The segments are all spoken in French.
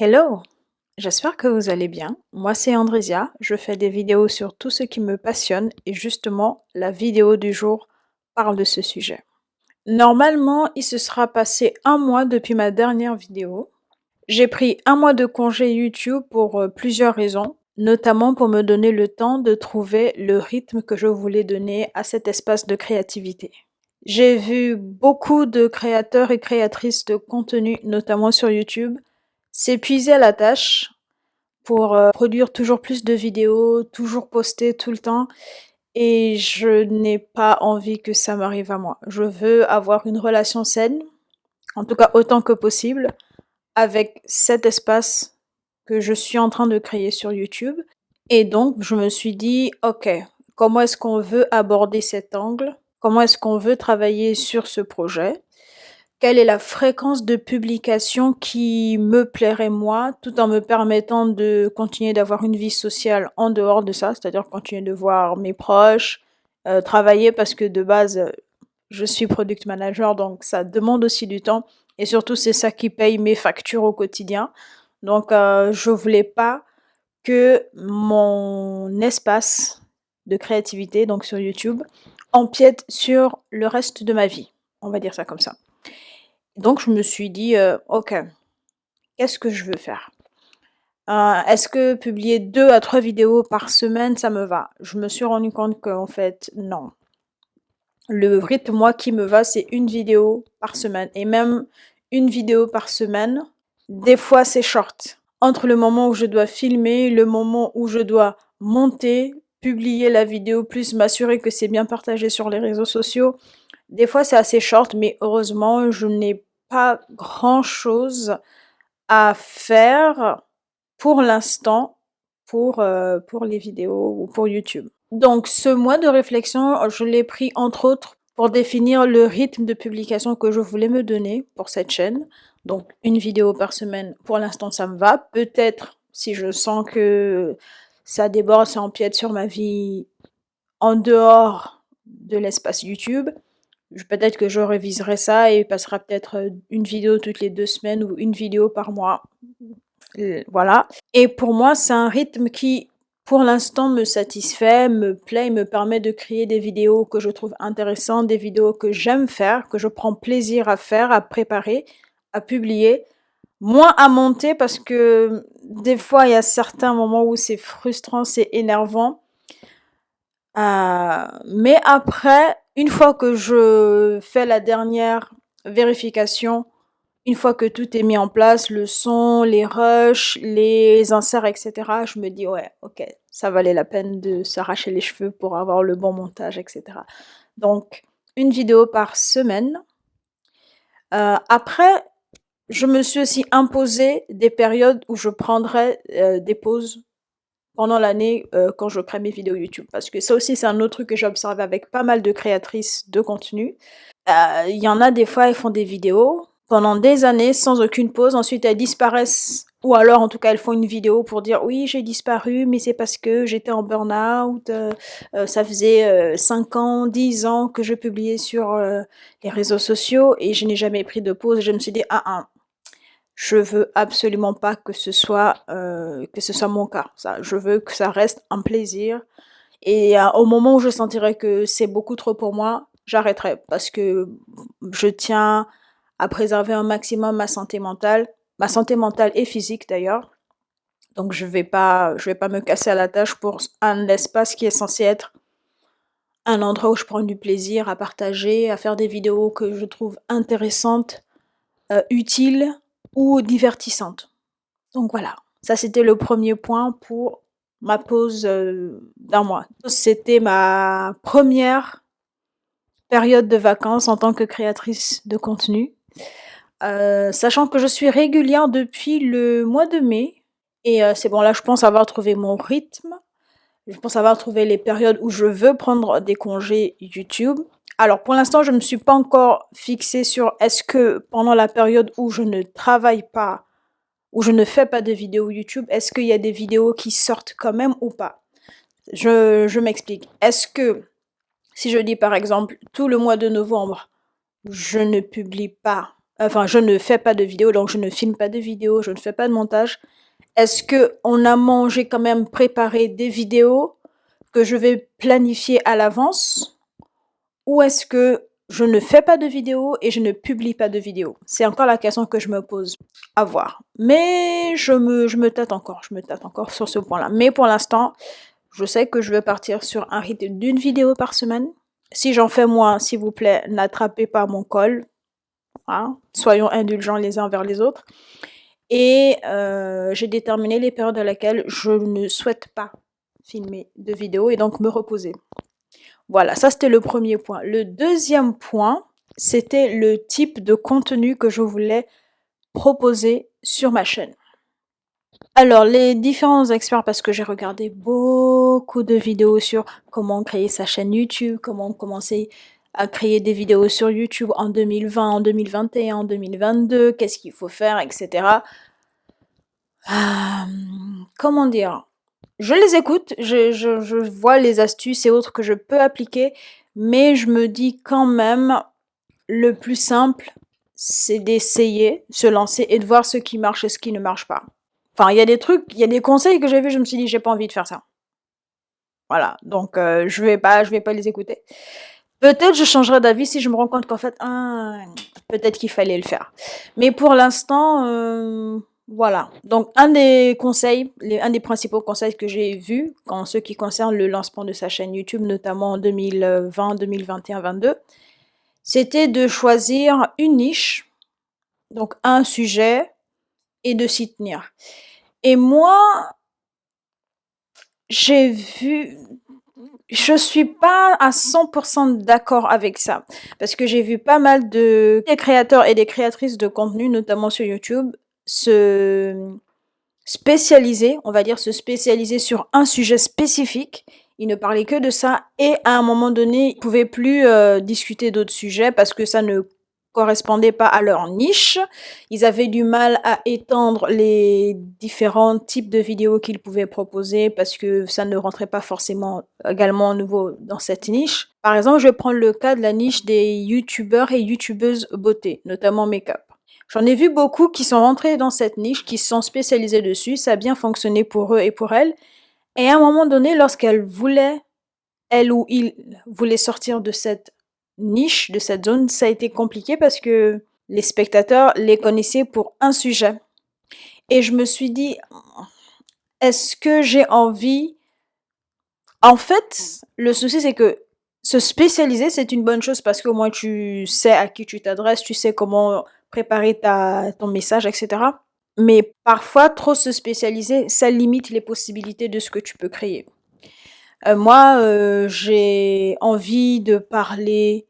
Hello, j'espère que vous allez bien. Moi, c'est Andrésia. Je fais des vidéos sur tout ce qui me passionne et justement, la vidéo du jour parle de ce sujet. Normalement, il se sera passé un mois depuis ma dernière vidéo. J'ai pris un mois de congé YouTube pour plusieurs raisons, notamment pour me donner le temps de trouver le rythme que je voulais donner à cet espace de créativité. J'ai vu beaucoup de créateurs et créatrices de contenu, notamment sur YouTube, s'épuiser à la tâche pour produire toujours plus de vidéos, toujours poster tout le temps. Et je n'ai pas envie que ça m'arrive à moi. Je veux avoir une relation saine, en tout cas autant que possible, avec cet espace que je suis en train de créer sur YouTube. Et donc, je me suis dit, ok, comment est-ce qu'on veut aborder cet angle? Comment est-ce qu'on veut travailler sur ce projet? Quelle est la fréquence de publication qui me plairait moi, tout en me permettant de continuer d'avoir une vie sociale en dehors de ça, c'est-à-dire continuer de voir mes proches, travailler parce que de base, je suis product manager, donc ça demande aussi du temps et surtout c'est ça qui paye mes factures au quotidien. Donc je voulais pas que mon espace de créativité, donc sur YouTube, empiète sur le reste de ma vie. On va dire ça comme ça. Donc je me suis dit, OK, qu'est-ce que je veux faire? Est-ce que publier 2 à 3 vidéos par semaine, ça me va? Je me suis rendu compte qu'en fait, non. Le rythme, moi, qui me va, c'est une vidéo par semaine et même une vidéo par semaine, des fois, c'est short. Entre le moment où je dois filmer, le moment où je dois monter, publier la vidéo, plus m'assurer que c'est bien partagé sur les réseaux sociaux, des fois, c'est assez short, mais heureusement, je n'ai pas grand-chose à faire pour l'instant pour les vidéos ou pour YouTube. Donc ce mois de réflexion, je l'ai pris entre autres pour définir le rythme de publication que je voulais me donner pour cette chaîne. Donc une vidéo par semaine, pour l'instant ça me va. Peut-être si je sens que ça déborde, ça empiète sur ma vie en dehors de l'espace YouTube, peut-être que je réviserai ça et passera peut-être une vidéo toutes les 2 semaines ou une vidéo par mois. Voilà. Et pour moi, c'est un rythme qui, pour l'instant, me satisfait, me plaît et me permet de créer des vidéos que je trouve intéressantes, des vidéos que j'aime faire, que je prends plaisir à faire, à préparer, à publier. Moins à monter parce que des fois, il y a certains moments où c'est frustrant, c'est énervant. Mais après, une fois que je fais la dernière vérification, une fois que tout est mis en place, le son, les rushs, les inserts, etc., je me dis, ouais, ok, ça valait la peine de s'arracher les cheveux pour avoir le bon montage, etc. Donc, une vidéo par semaine. Après, je me suis aussi imposé des périodes où je prendrais des pauses pendant l'année quand je crée mes vidéos YouTube. Parce que ça aussi, c'est un autre truc que j'ai observé avec pas mal de créatrices de contenu. Il y en a des fois, elles font des vidéos pendant des années sans aucune pause. Ensuite, elles disparaissent. Ou alors, en tout cas, elles font une vidéo pour dire oui, j'ai disparu, mais c'est parce que j'étais en burn-out. Ça faisait 5 ans, 10 ans que je publiais sur les réseaux sociaux et je n'ai jamais pris de pause. Je me suis dit, je veux absolument pas que ce soit mon cas. Ça, je veux que ça reste un plaisir. Et au moment où je sentirai que c'est beaucoup trop pour moi, j'arrêterai parce que je tiens à préserver un maximum ma santé mentale et physique d'ailleurs. Donc je vais pas me casser à la tâche pour un espace qui est censé être un endroit où je prends du plaisir à partager, à faire des vidéos que je trouve intéressantes, utiles ou divertissantes. Donc voilà, ça c'était le premier point pour ma pause d'un mois. C'était ma première période de vacances en tant que créatrice de contenu. Sachant que je suis régulière depuis le mois de mai et c'est bon là je pense avoir trouvé mon rythme. Je pense avoir trouvé les périodes où je veux prendre des congés YouTube. Alors pour l'instant, je ne me suis pas encore fixée sur est-ce que pendant la période où je ne travaille pas, où je ne fais pas de vidéos YouTube, est-ce qu'il y a des vidéos qui sortent quand même ou pas? Je m'explique. Est-ce que si je dis par exemple tout le mois de novembre, je ne publie pas enfin, je ne fais pas de vidéo, donc je ne filme pas de vidéos, je ne fais pas de montage. Est-ce qu'on a mangé quand même préparé des vidéos que je vais planifier à l'avance? Ou est-ce que je ne fais pas de vidéos et je ne publie pas de vidéos? C'est encore la question que je me pose. À voir. Mais je me tâte encore sur ce point-là. Mais pour l'instant, je sais que je vais partir sur un rythme d'une vidéo par semaine. Si j'en fais moins, s'il vous plaît, n'attrapez pas mon col, hein. Soyons indulgents les uns envers les autres. Et j'ai déterminé les périodes dans lesquelles je ne souhaite pas filmer de vidéos et donc me reposer. Voilà, ça c'était le premier point. Le deuxième point, c'était le type de contenu que je voulais proposer sur ma chaîne. Alors, les différents experts, parce que j'ai regardé beaucoup de vidéos sur comment créer sa chaîne YouTube, comment commencer à créer des vidéos sur YouTube en 2020, en 2021, en 2022, qu'est-ce qu'il faut faire, etc. Comment dire? Je les écoute, je vois les astuces et autres que je peux appliquer, mais je me dis quand même, le plus simple, c'est d'essayer, se lancer et de voir ce qui marche et ce qui ne marche pas. Enfin, il y a des trucs, il y a des conseils que j'ai vus, je me suis dit, j'ai pas envie de faire ça. Voilà, donc je vais pas les écouter. Peut-être je changerai d'avis si je me rends compte qu'en fait, peut-être qu'il fallait le faire. Mais pour l'instant, voilà. Donc un des conseils, un des principaux conseils que j'ai vus, en ce qui concerne le lancement de sa chaîne YouTube, notamment en 2020, 2021, 2022, c'était de choisir une niche, donc un sujet, et de s'y tenir. Et moi, j'ai vu, je suis pas à 100% d'accord avec ça, parce que j'ai vu pas mal de des créateurs et des créatrices de contenu, notamment sur YouTube, se spécialiser, on va dire se spécialiser sur un sujet spécifique. Ils ne parlaient que de ça et à un moment donné, ils pouvaient plus discuter d'autres sujets parce que ça ne correspondait pas à leur niche. Ils avaient du mal à étendre les différents types de vidéos qu'ils pouvaient proposer parce que ça ne rentrait pas forcément également à nouveau dans cette niche. Par exemple, je vais prendre le cas de la niche des youtubeurs et youtubeuses beauté, notamment make-up. J'en ai vu beaucoup qui sont rentrés dans cette niche, qui se sont spécialisés dessus, ça a bien fonctionné pour eux et pour elles. Et à un moment donné, lorsqu'elles voulaient, elles ou ils voulaient sortir de cette niche, de cette zone, ça a été compliqué parce que les spectateurs les connaissaient pour un sujet. Et je me suis dit, est-ce que j'ai envie... En fait, le souci c'est que se spécialiser, c'est une bonne chose parce qu'au moins tu sais à qui tu t'adresses, tu sais comment préparer ton message, etc. Mais parfois, trop se spécialiser, ça limite les possibilités de ce que tu peux créer. Moi, j'ai envie de parler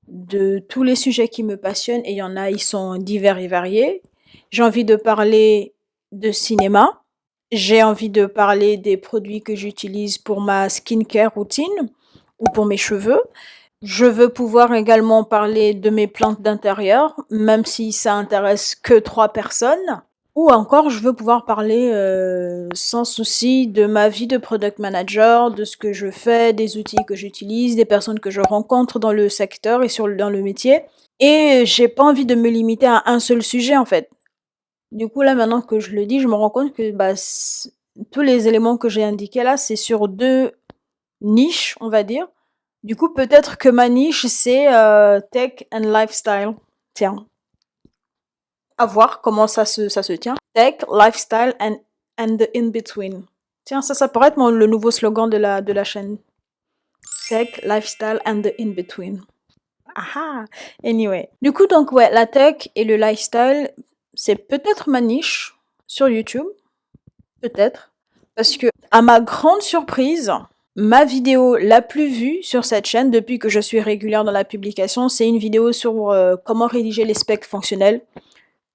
de tous les sujets qui me passionnent et il y en a, ils sont divers et variés. J'ai envie de parler de cinéma. J'ai envie de parler des produits que j'utilise pour ma skincare routine ou pour mes cheveux. Je veux pouvoir également parler de mes plantes d'intérieur, même si ça intéresse que 3 personnes. Ou encore, je veux pouvoir parler sans souci de ma vie de product manager, de ce que je fais, des outils que j'utilise, des personnes que je rencontre dans le secteur et dans le métier. Et j'ai pas envie de me limiter à un seul sujet en fait. Du coup, là, maintenant que je le dis, je me rends compte que tous les éléments que j'ai indiqués là, c'est sur 2 niches, on va dire. Du coup, peut-être que ma niche, c'est tech and lifestyle. Tiens, à voir comment ça se tient. Tech, lifestyle and the in-between. Tiens, ça pourrait être le nouveau slogan de la chaîne. Tech, lifestyle and the in-between. Aha! Anyway. Du coup, donc, ouais, la tech et le lifestyle, c'est peut-être ma niche sur YouTube. Peut-être. Parce que, à ma grande surprise, ma vidéo la plus vue sur cette chaîne depuis que je suis régulière dans la publication, c'est une vidéo sur comment rédiger les specs fonctionnels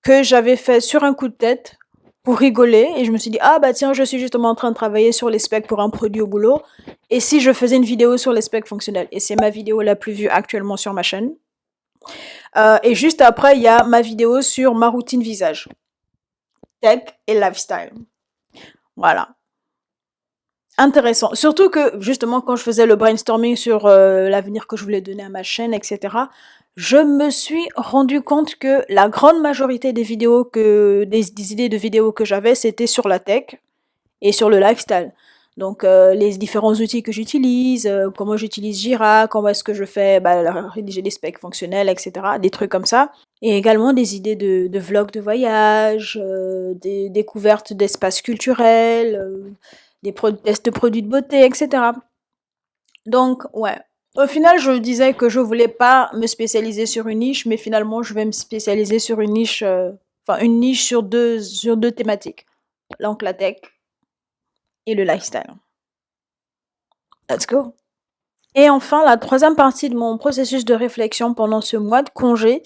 que j'avais fait sur un coup de tête pour rigoler et je me suis dit ah bah tiens je suis justement en train de travailler sur les specs pour un produit au boulot et si je faisais une vidéo sur les specs fonctionnels et c'est ma vidéo la plus vue actuellement sur ma chaîne et juste après il y a ma vidéo sur ma routine visage tech et lifestyle. Voilà, intéressant. Surtout que, justement, quand je faisais le brainstorming sur l'avenir que je voulais donner à ma chaîne, etc., je me suis rendu compte que la grande majorité des idées de vidéos que j'avais, c'était sur la tech et sur le lifestyle. Donc, les différents outils que j'utilise, comment j'utilise Jira, comment est-ce que je fais, rédiger des specs fonctionnels, et cetera, des trucs comme ça. Et également des idées de vlogs de voyage, des découvertes d'espaces culturels, tests de produits de beauté, et cetera. Donc, ouais. Au final, je disais que je voulais pas me spécialiser sur une niche, mais finalement, je vais me spécialiser sur une niche, une niche sur deux thématiques. Donc, la tech et le lifestyle. Let's go. Et enfin, la troisième partie de mon processus de réflexion pendant ce mois de congé,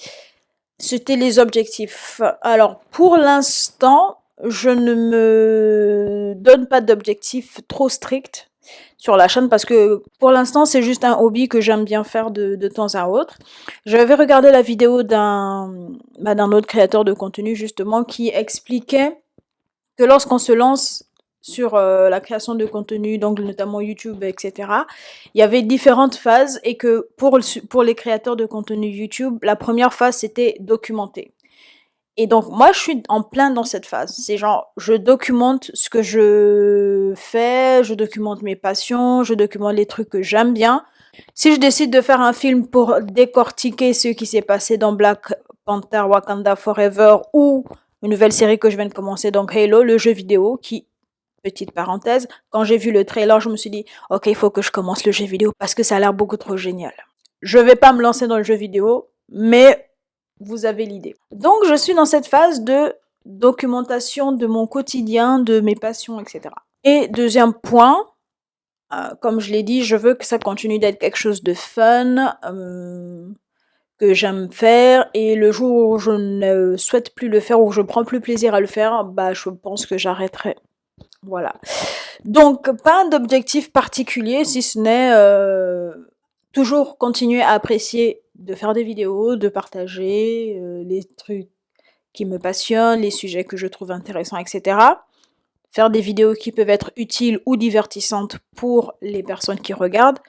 c'était les objectifs. Alors, pour l'instant, je ne me donne pas d'objectifs trop stricts sur la chaîne parce que pour l'instant, c'est juste un hobby que j'aime bien faire de temps à autre. J'avais regardé la vidéo d'un autre créateur de contenu justement qui expliquait que lorsqu'on se lance sur la création de contenu, donc notamment YouTube, etc., il y avait différentes phases et que pour les créateurs de contenu YouTube, la première phase, c'était documenter. Et donc, moi, je suis en plein dans cette phase. C'est genre, je documente ce que je fais, je documente mes passions, je documente les trucs que j'aime bien. Si je décide de faire un film pour décortiquer ce qui s'est passé dans Black Panther Wakanda Forever ou une nouvelle série que je viens de commencer, donc Halo, le jeu vidéo, qui, petite parenthèse, quand j'ai vu le trailer, je me suis dit, ok, il faut que je commence le jeu vidéo parce que ça a l'air beaucoup trop génial. Je vais pas me lancer dans le jeu vidéo, mais vous avez l'idée. Donc, je suis dans cette phase de documentation de mon quotidien, de mes passions, etc. Et deuxième point, comme je l'ai dit, je veux que ça continue d'être quelque chose de fun, que j'aime faire. Et le jour où je ne souhaite plus le faire, ou je prends plus plaisir à le faire, je pense que j'arrêterai. Voilà. Donc, pas d'objectif particulier, si ce n'est toujours continuer à apprécier de faire des vidéos, de partager les trucs qui me passionnent, les sujets que je trouve intéressants, etc. Faire des vidéos qui peuvent être utiles ou divertissantes pour les personnes qui regardent.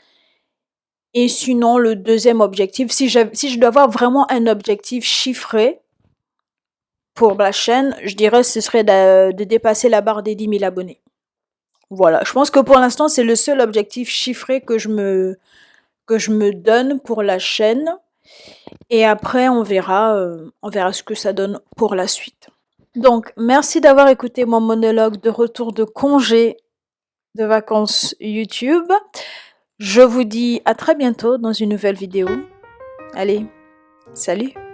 Et sinon, le deuxième objectif, si je dois avoir vraiment un objectif chiffré pour la chaîne, je dirais ce serait de dépasser la barre des 10 000 abonnés. Voilà, je pense que pour l'instant, c'est le seul objectif chiffré que je me donne pour la chaîne. Et après, on verra ce que ça donne pour la suite. Donc, merci d'avoir écouté mon monologue de retour de congé de vacances YouTube. Je vous dis à très bientôt dans une nouvelle vidéo. Allez, salut!